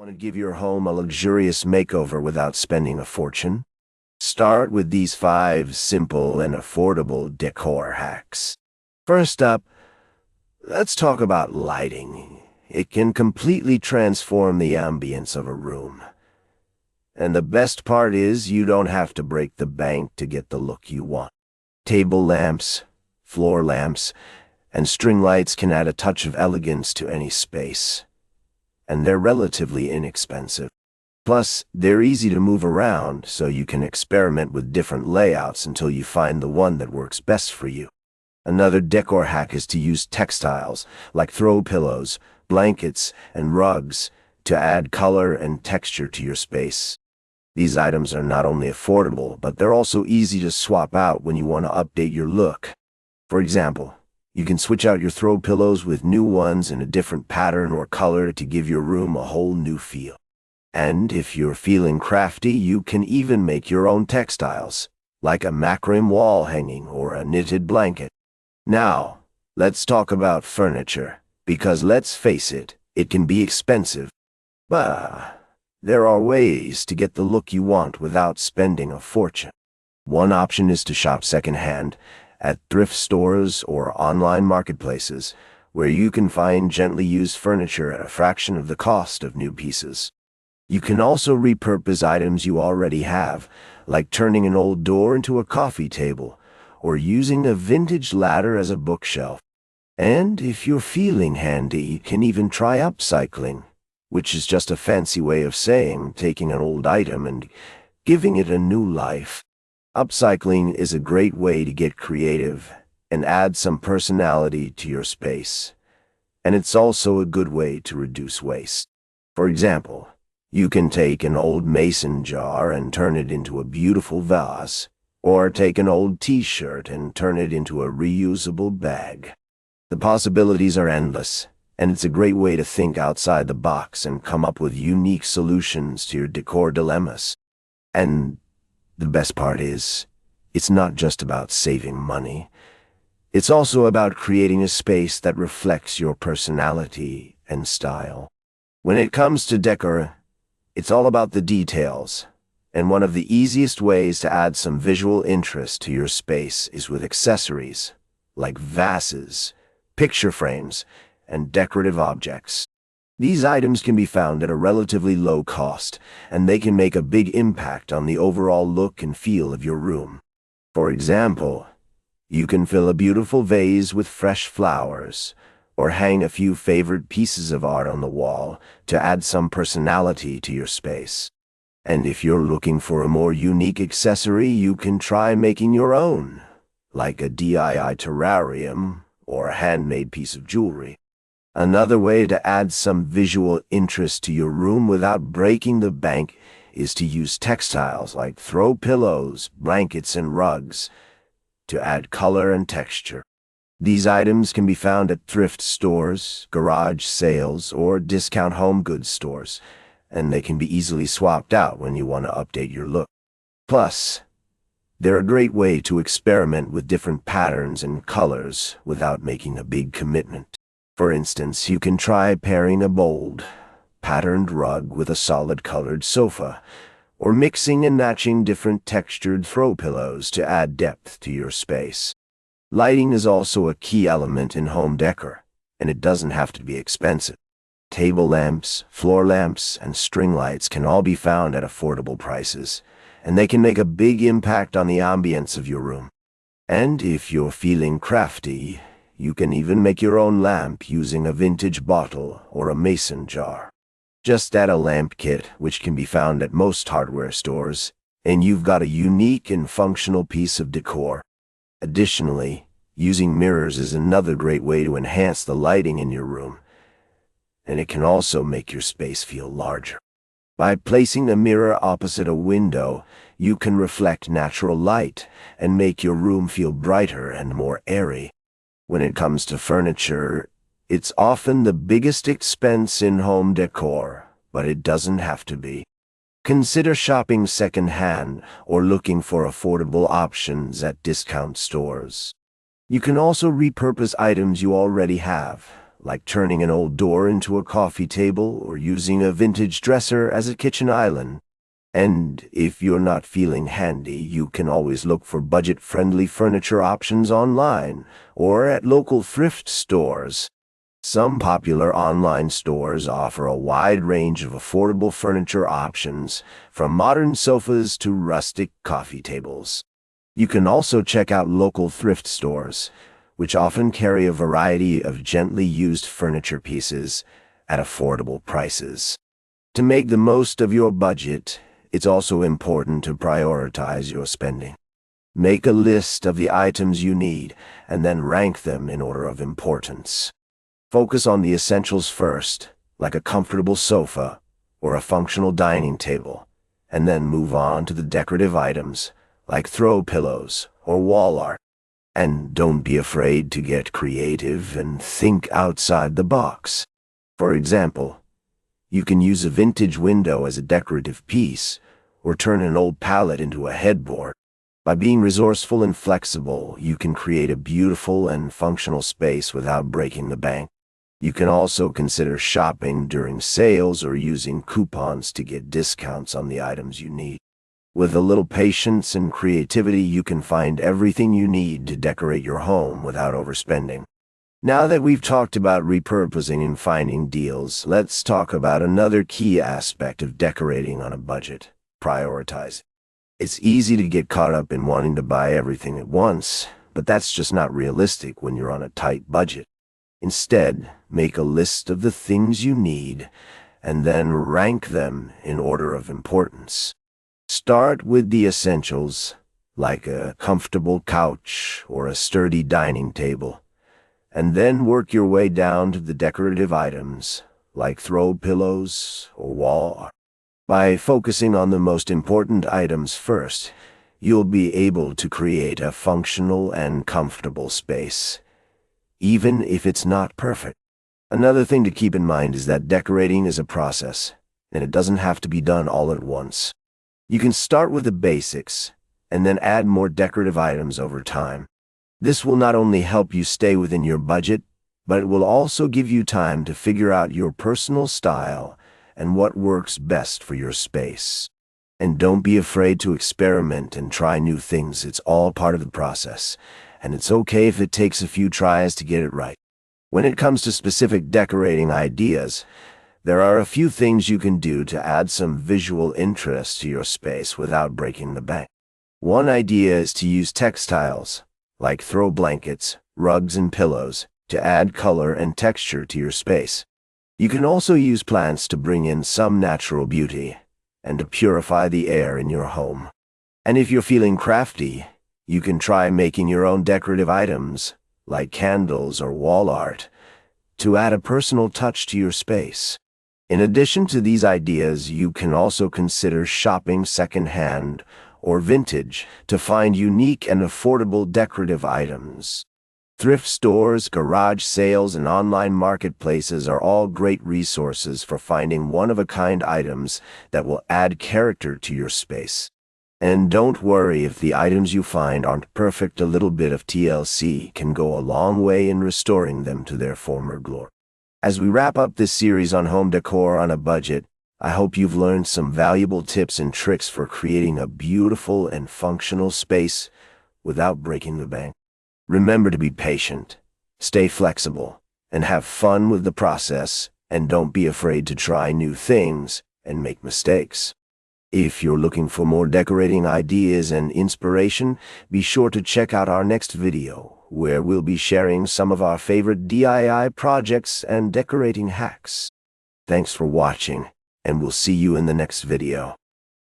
Want to give your home a luxurious makeover without spending a fortune? Start with these 5 simple and affordable decor hacks. First up, let's talk about lighting. It can completely transform the ambience of a room. And the best part is you don't have to break the bank to get the look you want. Table lamps, floor lamps, and string lights can add a touch of elegance to any space. And they're relatively inexpensive. Plus, they're easy to move around, so you can experiment with different layouts until you find the one that works best for you. Another decor hack is to use textiles, like throw pillows, blankets, and rugs, to add color and texture to your space. These items are not only affordable, but they're also easy to swap out when you want to update your look. For example, you can switch out your throw pillows with new ones in a different pattern or color to give your room a whole new feel. And if you're feeling crafty, you can even make your own textiles, like a macrame wall hanging or a knitted blanket. Now, let's talk about furniture, because let's face it, it can be expensive. But there are ways to get the look you want without spending a fortune. One option is to shop secondhand at thrift stores or online marketplaces, where you can find gently used furniture at a fraction of the cost of new pieces. You can also repurpose items you already have, like turning an old door into a coffee table, or using a vintage ladder as a bookshelf. And if you're feeling handy, you can even try upcycling, which is just a fancy way of saying taking an old item and giving it a new life. Upcycling is a great way to get creative and add some personality to your space. And it's also a good way to reduce waste. For example, you can take an old mason jar and turn it into a beautiful vase, or take an old t-shirt and turn it into a reusable bag. The possibilities are endless, and it's a great way to think outside the box and come up with unique solutions to your decor dilemmas. And the best part is, it's not just about saving money. It's also about creating a space that reflects your personality and style. When it comes to decor, it's all about the details, and one of the easiest ways to add some visual interest to your space is with accessories, like vases, picture frames, and decorative objects. These items can be found at a relatively low cost, and they can make a big impact on the overall look and feel of your room. For example, you can fill a beautiful vase with fresh flowers, or hang a few favorite pieces of art on the wall to add some personality to your space. And if you're looking for a more unique accessory, you can try making your own, like a DIY terrarium or a handmade piece of jewelry. Another way to add some visual interest to your room without breaking the bank is to use textiles like throw pillows, blankets, and rugs to add color and texture. These items can be found at thrift stores, garage sales, or discount home goods stores, and they can be easily swapped out when you want to update your look. Plus, they're a great way to experiment with different patterns and colors without making a big commitment. For instance, you can try pairing a bold, patterned rug with a solid colored sofa, or mixing and matching different textured throw pillows to add depth to your space. Lighting is also a key element in home decor, and it doesn't have to be expensive. Table lamps, floor lamps, and string lights can all be found at affordable prices, and they can make a big impact on the ambience of your room. And if you're feeling crafty, you can even make your own lamp using a vintage bottle or a mason jar. Just add a lamp kit, which can be found at most hardware stores, and you've got a unique and functional piece of decor. Additionally, using mirrors is another great way to enhance the lighting in your room, and it can also make your space feel larger. By placing a mirror opposite a window, you can reflect natural light and make your room feel brighter and more airy. When it comes to furniture, it's often the biggest expense in home decor, but it doesn't have to be. Consider shopping secondhand or looking for affordable options at discount stores. You can also repurpose items you already have, like turning an old door into a coffee table or using a vintage dresser as a kitchen island. And if you're not feeling handy, you can always look for budget-friendly furniture options online or at local thrift stores. Some popular online stores offer a wide range of affordable furniture options, from modern sofas to rustic coffee tables. You can also check out local thrift stores, which often carry a variety of gently used furniture pieces at affordable prices. To make the most of your budget, it's also important to prioritize your spending. Make a list of the items you need and then rank them in order of importance. Focus on the essentials first, like a comfortable sofa or a functional dining table, and then move on to the decorative items, like throw pillows or wall art. And don't be afraid to get creative and think outside the box. For example, you can use a vintage window as a decorative piece, or turn an old pallet into a headboard. By being resourceful and flexible, you can create a beautiful and functional space without breaking the bank. You can also consider shopping during sales or using coupons to get discounts on the items you need. With a little patience and creativity, you can find everything you need to decorate your home without overspending. Now that we've talked about repurposing and finding deals, let's talk about another key aspect of decorating on a budget: prioritize. It's easy to get caught up in wanting to buy everything at once, but that's just not realistic when you're on a tight budget. Instead, make a list of the things you need and then rank them in order of importance. Start with the essentials, like a comfortable couch or a sturdy dining table, and then work your way down to the decorative items, like throw pillows or wall art. By focusing on the most important items first, you'll be able to create a functional and comfortable space, even if it's not perfect. Another thing to keep in mind is that decorating is a process, and it doesn't have to be done all at once. You can start with the basics, and then add more decorative items over time. This will not only help you stay within your budget, but it will also give you time to figure out your personal style and what works best for your space. And don't be afraid to experiment and try new things. It's all part of the process, and it's okay if it takes a few tries to get it right. When it comes to specific decorating ideas, there are a few things you can do to add some visual interest to your space without breaking the bank. One idea is to use textiles, like throw blankets, rugs, and pillows, to add color and texture to your space. You can also use plants to bring in some natural beauty and to purify the air in your home. And if you're feeling crafty, you can try making your own decorative items, like candles or wall art, to add a personal touch to your space. In addition to these ideas, you can also consider shopping secondhand or vintage to find unique and affordable decorative items. Thrift stores, garage sales, and online marketplaces are all great resources for finding one-of-a-kind items that will add character to your space. And don't worry if the items you find aren't perfect. A little bit of TLC can go a long way in restoring them to their former glory. As we wrap up this series on home decor on a budget, I hope you've learned some valuable tips and tricks for creating a beautiful and functional space without breaking the bank. Remember to be patient, stay flexible, and have fun with the process, and don't be afraid to try new things and make mistakes. If you're looking for more decorating ideas and inspiration, be sure to check out our next video, where we'll be sharing some of our favorite DIY projects and decorating hacks. Thanks for watching, and we'll see you in the next video.